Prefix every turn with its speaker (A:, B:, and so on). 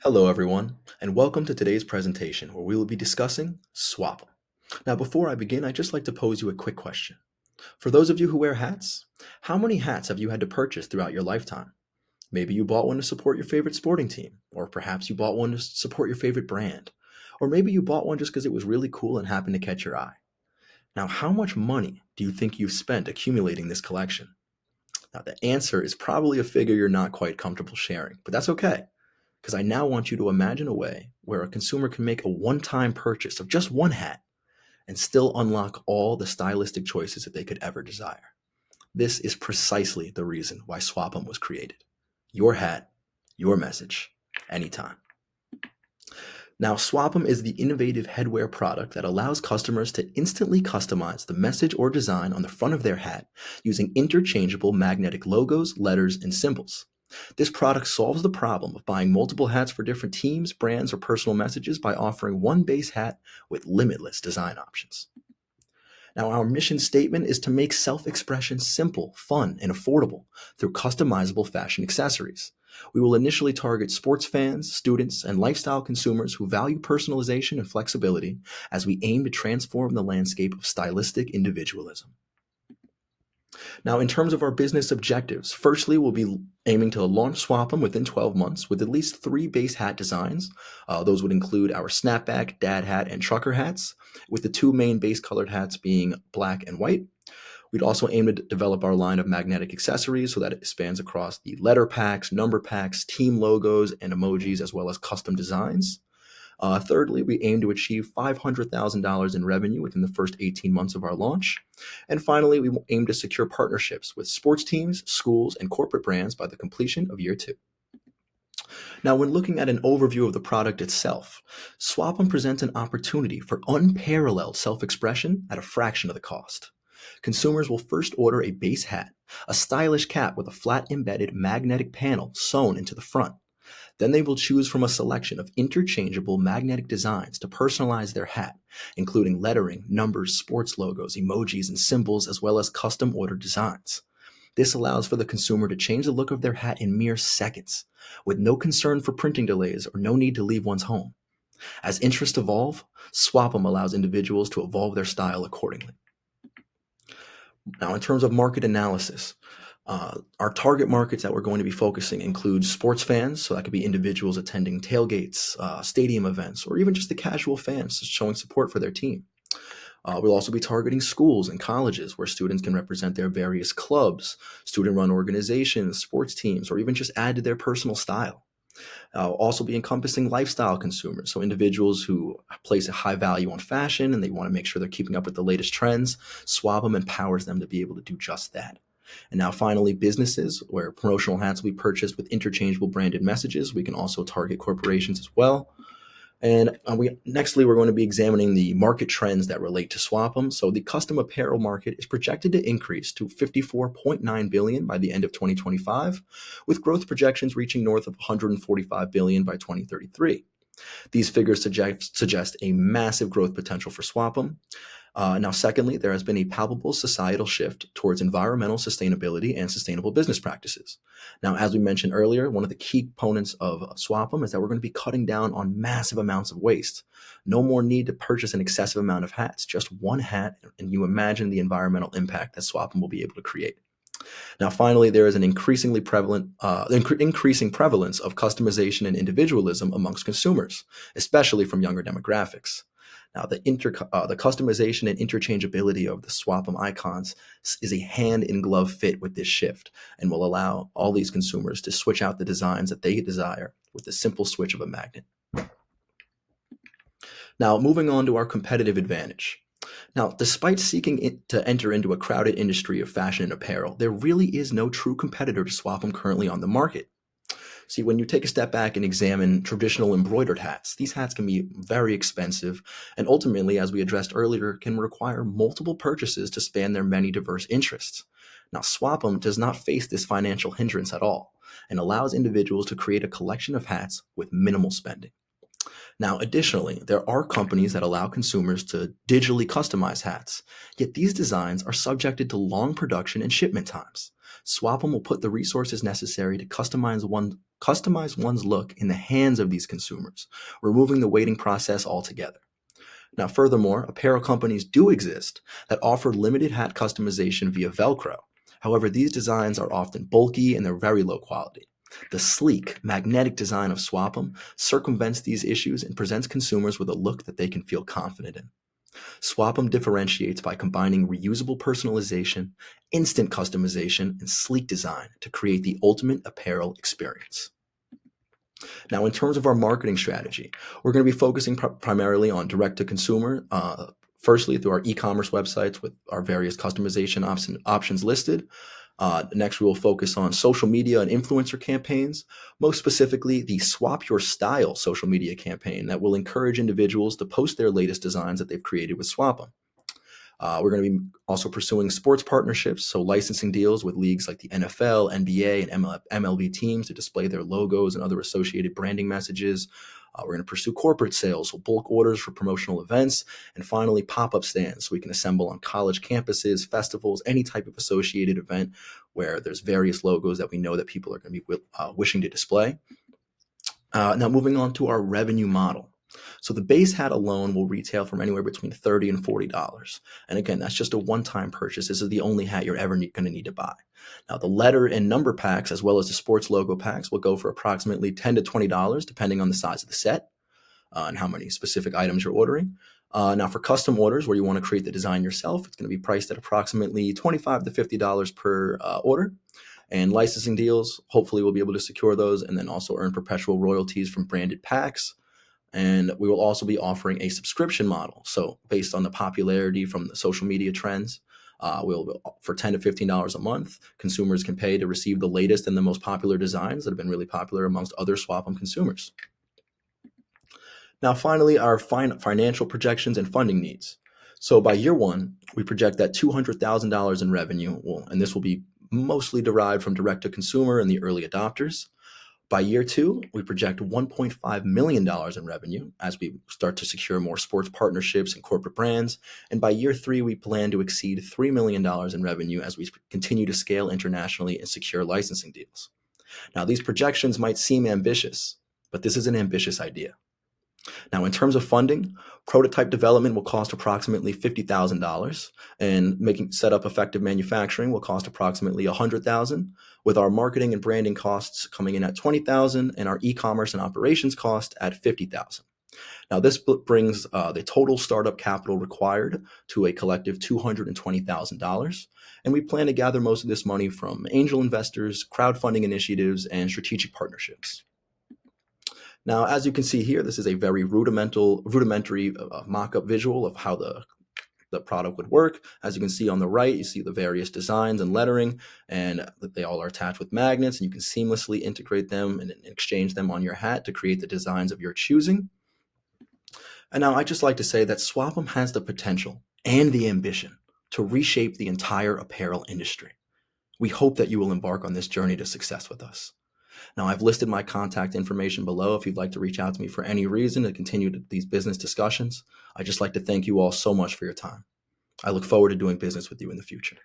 A: Hello, everyone, and welcome to today's presentation where we will be discussing Swappum. Now, before I begin, I'd just like to pose you a quick question. For those of you who wear hats, how many hats have you had to purchase throughout your lifetime? Maybe you bought one to support your favorite sporting team, or perhaps you bought one to support your favorite brand, or maybe you bought one just because it was really cool and happened to catch your eye. Now, how much money do you think you've spent accumulating this collection? Now, the answer is probably a figure you're not quite comfortable sharing, but that's okay because I now want you to imagine a way where a consumer can make a one time purchase of just one hat and still unlock all the stylistic choices that they could ever desire. This is precisely the reason why Swappum was created. Your hat, your message, anytime. Now, Swappum is the innovative headwear product that allows customers to instantly customize the message or design on the front of their hat using interchangeable magnetic logos, letters, and symbols. This product solves the problem of buying multiple hats for different teams, brands, or personal messages by offering one base hat with limitless design options. Now, our mission statement is to make self expression simple, fun, and affordable through customizable fashion accessories. We will initially target sports fans, students, and lifestyle consumers who value personalization and flexibility as we aim to transform the landscape of stylistic individualism. Now, in terms of our business objectives, firstly, we'll be aiming to launch Swappum within 12 months with at least three base hat designs. Those would include our snapback, dad hat, and trucker hats, with the two main base colored hats being black and white. We'd also aim to develop our line of magnetic accessories so that it spans across the letter packs, number packs, team logos, and emojis, as well as custom designs. Thirdly, we aim to achieve $500,000 in revenue within the first 18 months of our launch. And finally, we aim to secure partnerships with sports teams, schools, and corporate brands by the completion of year two. Now, when looking at an overview of the product itself, Swappum presents an opportunity for unparalleled self expression at a fraction of the cost. Consumers will first order a base hat, a stylish cap with a flat embedded magnetic panel sewn into the front. Then they will choose from a selection of interchangeable magnetic designs to personalize their hat, including lettering, numbers, sports logos, emojis, and symbols, as well as custom ordered designs. This allows for the consumer to change the look of their hat in mere seconds, with no concern for printing delays or no need to leave one's home. As interests evolve, Swappum allows individuals to evolve their style accordingly. Now, in terms of market analysis, our target markets that we're going to be focusing include sports fans, so that could be individuals attending tailgates, stadium events, or even just the casual fans showing support for their team. We'll also be targeting schools and colleges where students can represent their various clubs, student-run organizations, sports teams, or even just add to their personal style. Also be encompassing lifestyle consumers, so individuals who place a high value on fashion and they want to make sure they're keeping up with the latest trends. Swappum empowers them to be able to do just that. And now finally, businesses where promotional hats will be purchased with interchangeable branded messages. We can also target corporations as well. And nextly, we're going to be examining the market trends that relate to Swappum. So the custom apparel market is projected to increase to 54.9 billion by the end of 2025, with growth projections reaching north of 145 billion by 2033. These figures suggest a massive growth potential for Swappum. Now, secondly, there has been a palpable societal shift towards environmental sustainability and sustainable business practices. Now, as we mentioned earlier, one of the key components of Swappum is that we're going to be cutting down on massive amounts of waste. No more need to purchase an excessive amount of hats, just one hat, and you imagine the environmental impact that Swappum will be able to create. Now, finally, there is an increasing prevalence of customization and individualism amongst consumers, especially from younger demographics. Now, the customization and interchangeability of the Swappum icons is a hand-in-glove fit with this shift and will allow all these consumers to switch out the designs that they desire with the simple switch of a magnet. Now, moving on to our competitive advantage. Now, despite seeking to enter into a crowded industry of fashion and apparel, there really is no true competitor to Swappum currently on the market. See, when you take a step back and examine traditional embroidered hats, these hats can be very expensive and ultimately, as we addressed earlier, can require multiple purchases to span their many diverse interests. Now, Swappum does not face this financial hindrance at all and allows individuals to create a collection of hats with minimal spending. Now, additionally, there are companies that allow consumers to digitally customize hats, yet these designs are subjected to long production and shipment times. Swappum will put the resources necessary to customize customize one's look in the hands of these consumers, removing the waiting process altogether. Now, furthermore, apparel companies do exist that offer limited hat customization via Velcro. However, these designs are often bulky and they're very low quality. The sleek, magnetic design of Swappum circumvents these issues and presents consumers with a look that they can feel confident in. Swappum differentiates by combining reusable personalization, instant customization, and sleek design to create the ultimate apparel experience. Now, in terms of our marketing strategy, we're going to be focusing primarily on direct to consumer. Firstly, through our e-commerce websites with our various customization options listed. Next, we will focus on social media and influencer campaigns, most specifically the Swap Your Style social media campaign that will encourage individuals to post their latest designs that they've created with Swappum. We're going to be also pursuing sports partnerships, so licensing deals with leagues like the NFL, NBA, and MLB teams to display their logos and other associated branding messages. We're going to pursue corporate sales, so bulk orders for promotional events, and finally pop-up stands so we can assemble on college campuses, festivals, any type of associated event where there's various logos that we know that people are going to be wishing to display. Now moving on to our revenue model. So the base hat alone will retail from anywhere between $30 and $40. And again, that's just a one-time purchase. This is the only hat you're ever going to need to buy. Now the letter and number packs, as well as the sports logo packs, will go for approximately $10 to $20, depending on the size of the set and how many specific items you're ordering. Now for custom orders where you want to create the design yourself, it's going to be priced at approximately $25 to $50 per order. And licensing deals, hopefully we'll be able to secure those and then also earn perpetual royalties from branded packs. And we will also be offering a subscription model. So based on the popularity from the social media trends, for $10 to $15 a month, consumers can pay to receive the latest and the most popular designs that have been really popular amongst other Swappum consumers. Now, finally, our financial projections and funding needs. So by year one, we project that $200,000 in revenue, and this will be mostly derived from direct to consumer and the early adopters. By year two, we project $1.5 million in revenue as we start to secure more sports partnerships and corporate brands. And by year three, we plan to exceed $3 million in revenue as we continue to scale internationally and secure licensing deals. Now, these projections might seem ambitious, but this is an ambitious idea. Now, in terms of funding, prototype development will cost approximately $50,000, and set up effective manufacturing will cost approximately $100,000, with our marketing and branding costs coming in at $20,000 and our e-commerce and operations cost at $50,000. Now, this brings the total startup capital required to a collective $220,000, and we plan to gather most of this money from angel investors, crowdfunding initiatives, and strategic partnerships. Now, as you can see here, this is a very rudimentary mock-up visual of how the product would work. As you can see on the right, you see the various designs and lettering, and they all are attached with magnets, and you can seamlessly integrate them and exchange them on your hat to create the designs of your choosing. And now I'd just like to say that Swappum has the potential and the ambition to reshape the entire apparel industry. We hope that you will embark on this journey to success with us. Now, I've listed my contact information below if you'd like to reach out to me for any reason to continue these business discussions. I'd just like to thank you all so much for your time. I look forward to doing business with you in the future.